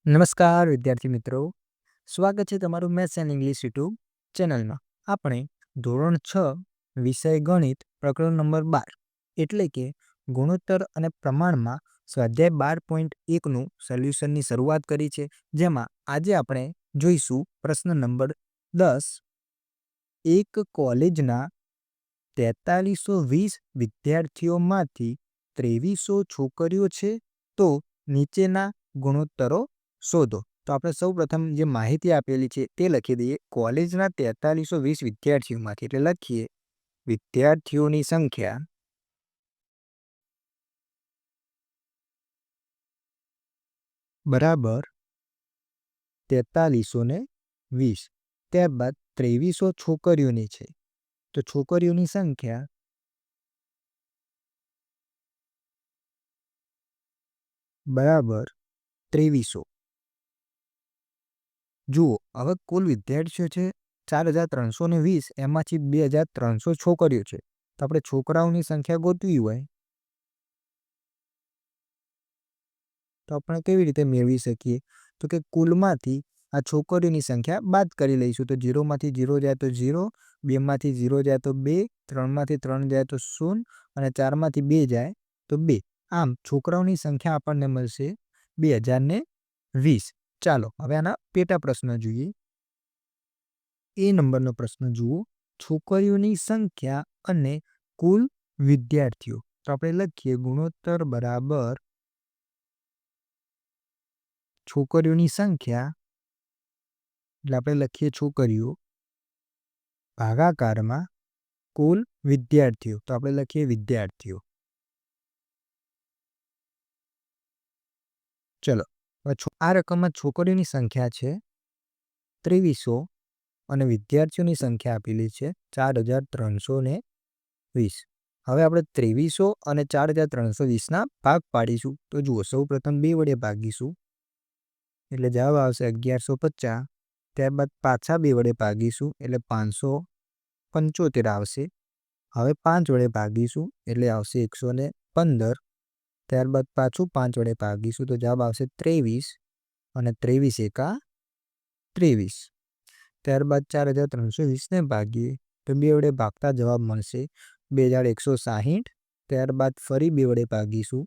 નમસ્કાર વિદ્યાર્થી મિત્રો, સ્વાગત છે તમારું મેથ્સ એન્ડ ઇંગ્લિશ યુટ્યુબ ચેનલમાં. આપણે ધોરણ 6 વિષય ગણિત પ્રકરણ નંબર 12 એટલે કે ગુણોત્તર અને પ્રમાણમાં સ્વાધ્યાય 12.1નું સોલ્યુશનની શરૂઆત કરી છે. જેમાં આજે આપણે જોઈશું પ્રશ્ન નંબર 10. એક કોલેજના 4320 વિદ્યાર્થીઓમાંથી 2300 છોકરીઓ છે, તો નીચેના ગુણોત્તરો શોધો. તો આપણે સૌ પ્રથમ જે માહિતી આપેલી છે તે લખી દઈએ. કોલેજના 4320 વિદ્યાર્થીઓમાંથી એટલે લખીએ વિદ્યાર્થીઓની સંખ્યા બરાબર 4320. ત્યારબાદ 2300 છોકરીઓની છે, તો છોકરીઓની સંખ્યા બરાબર 2300. જુઓ, હવે કુલ વિદ્યાર્થીઓ છે 4320, એમાંથી 2300 છોકરીઓ છે. તો આપણે છોકરાઓની સંખ્યા ગોતવી હોય તો આપણે કેવી રીતે મેળવી શકીએ? તો કે કુલમાંથી આ છોકરીઓની સંખ્યા બાદ કરી લઈશું. તો 0માંથી 0 જાય તો 0, 2માંથી 0 જાય તો 2, 3માંથી 3 જાય તો 0 અને 4માંથી 2 જાય તો 2. આમ છોકરાઓની સંખ્યા આપણને મળશે 2020. ચાલો હવે આના પેટા પ્રશ્ન જોઈએ. એ નંબરનો પ્રશ્ન જુઓ. છોકરીઓની સંખ્યા અને કુલ વિદ્યાર્થીઓ. તો આપણે લખીએ ગુણોત્તર બરાબર છોકરીઓની સંખ્યા એટલે આપણે લખીએ છોકરીઓ ભાગાકારમાં કુલ વિદ્યાર્થીઓ. તો આપણે લખીએ વિદ્યાર્થીઓ. ચલો, આ રકમમાં છોકરીઓની સંખ્યા છે 2300 અને વિદ્યાર્થીઓની સંખ્યા આપેલી છે 4320. હવે આપણે 2300 અને 4320ના ભાગ પાડીશું. તો જુઓ, સૌ પ્રથમ 2 વડે ભાગીશું એટલે જવાબ આવશે 1150. ત્યારબાદ પાછા 2 વડે ભાગીશું એટલે 575 આવશે. હવે 5 વડે ભાગીશું એટલે આવશે 115. ત્યારબાદ પાછું 5 વડે ભાગીશું તો જવાબ આવશે 23 અને 23 એકા 23. ત્યારબાદ 4320ને ભાગીએ તો 2 વડે ભાગતા જવાબ મળશે 2160. ત્યારબાદ ફરી 2 વડે ભાગીશું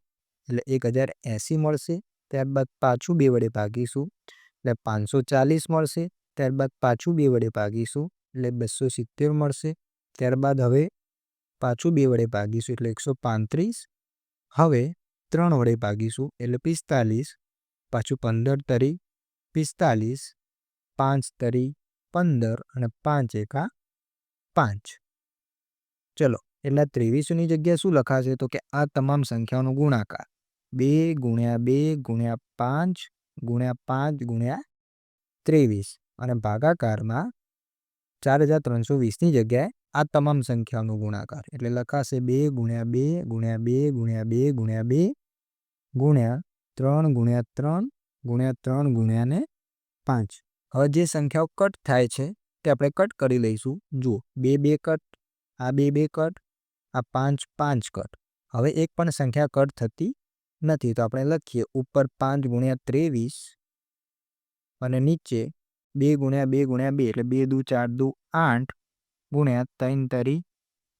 એટલે 1080 મળશે. ત્યારબાદ પાછું 2 વડે ભાગીશું એટલે 540 મળશે. ત્યારબાદ પાછું 2 વડે ભાગીશું એટલે 270 મળશે. ત્યારબાદ હવે પાછું 2 વડે ભાગીશું એટલે 135. હવે 3 વડે ભાગીશું એટલે 45. પાછું 15 તરી 45, 5 તરી 15 અને 5 એકા 5. ચલો, એટલે 2300ની જગ્યાએ શું લખાશે? તો કે આ તમામ સંખ્યાઓનો ગુણાકાર 2 ગુણ્યા 2 ગુણ્યા 5 ગુણ્યા 5 ગુણ્યા 23 અને ભાગાકારમાં 4320ની જગ્યાએ આ તમામ સંખ્યાઓનો ગુણાકાર એટલે લખાશે 2 ગુણ્યા 2 ગુણ્યા 2 ગુણ્યા 2 ગુણ્યા 2 ગુણ્યા 3 ગુણ્યા 3 ગુણ્યા 3 ગુણ્યા ને 5. હવે જે સંખ્યાઓ કટ થાય છે તે આપણે કટ કરી લઈશું. જુઓ, 2 2 કટ, આ 2 2 કટ, આ 5 5 કટ. હવે એક પણ સંખ્યા કટ થતી નથી. તો આપણે લખીએ ઉપર 5 ગુણ્યા 23 અને નીચે 2 ગુણ્યા 2 ગુણ્યા 2 એટલે 2 દુ 4 દુ 8 ગુણ્યા 3 તરી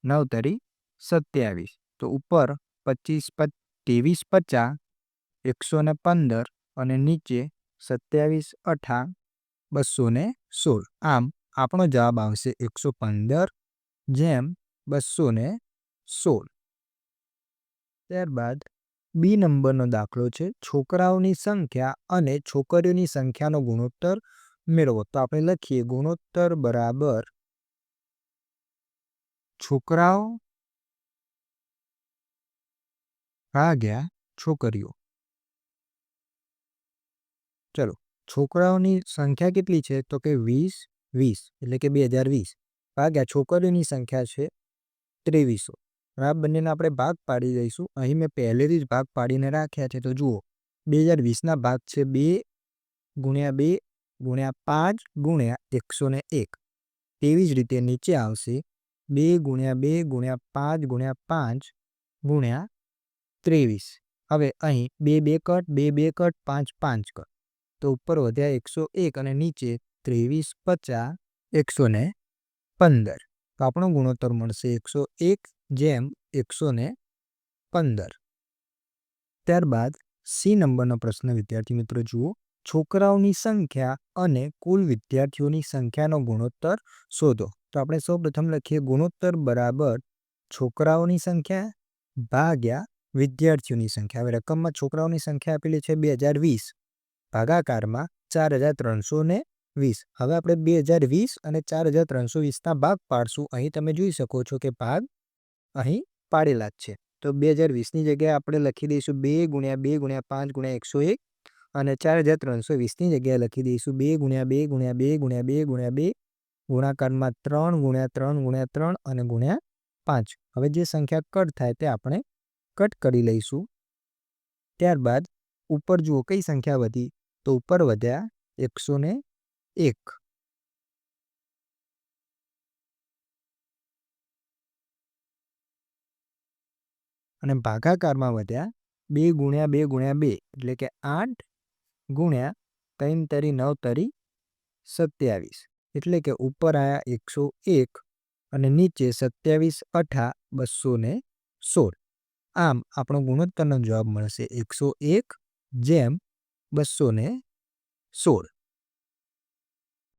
9 તરી 27. તો ઉપર 25 23 50 115 અને નીચે 27 8 216. આમ આપણો જવાબ આવશે 115 જેમ 216. ત્યારબાદ બી નંબરનો દાખલો છે. છોકરાઓની સંખ્યા અને છોકરીઓની સંખ્યાનો ગુણોત્તર મેળવો. તો આપણે લખીએ ગુણોત્તર બરાબર છોકરાઓ ભાગ્યા છોકરીઓ. ચલો, છોકરાઓની સંખ્યા કેટલી છે? તો કે 20 20 એટલે કે 2020 ભાગ્યા છોકરીઓની સંખ્યા છે 2300. આ બંનેના આપણે ભાગ પાડી દઈશું. અહીં મેં પહેલેથી જ ભાગ પાડીને રાખ્યા છે. તો જુઓ, 2020ના ભાગ છે 2 ગુણ્યા 2 ગુણ્યા 5 ગુણ્યા 101. તેવી જ રીતે નીચે આવશે 2 ગુણ્યા 2 ગુણ્યા 5 ગુણ્યા 5 ગુણ્યા 23. હવે અહીં 2 2 કટ, 2 2 કટ, 5 5 કટ. તો ઉપર વધ્યા 101 અને નીચે 23, 50, 115. તો આપણો ગુણોત્તર મળશે 101/115. ત્યારબાદ સી નંબરનો પ્રશ્ન વિદ્યાર્થી મિત્રો જુઓ. છોકરાઓની સંખ્યા અને કુલ વિદ્યાર્થીઓની સંખ્યાનો ગુણોત્તર શોધો. તો આપણે સૌપ્રથમ લખીએ ગુણોત્તર બરાબર છોકરાઓની સંખ્યા ભાગ્યા વિદ્યાર્થીઓની સંખ્યા. હવે રકમમાં છોકરાઓની સંખ્યા આપેલી છે 2020 ભાગાકારમાં 4320. હવે આપણે 2020 અને 4320ના ભાગ પાડશું. અહીં તમે જોઈ શકો છો કે ભાગ અહીં પાડેલા જ છે. તો 2020ની જગ્યાએ આપણે લખી દઈશું 2 × 2 × 5 × 101 અને 4320ની જગ્યાએ લખી દઈશું 2 × 2 × 2 × 2 × 2 ગુણાકારમાં 3 × 3 × 3 અને ×5. હવે જે સંખ્યા કટ થાય તે આપણે કટ કરી લઈશું. ત્યારબાદ ઉપર જુઓ કઈ સંખ્યા વધી, તો ઉપર વધ્યા 101 અને ભાગાકારમાં વધ્યા 2 × 2 × 2 એટલે કે 8 × 3 તરી 9 તરી 27 એટલે કે ઉપર આવ્યા 101 અને નીચે 27 અઠા 216. આમ આપણો ગુણોત્તરનો જવાબ મળશે 101/216.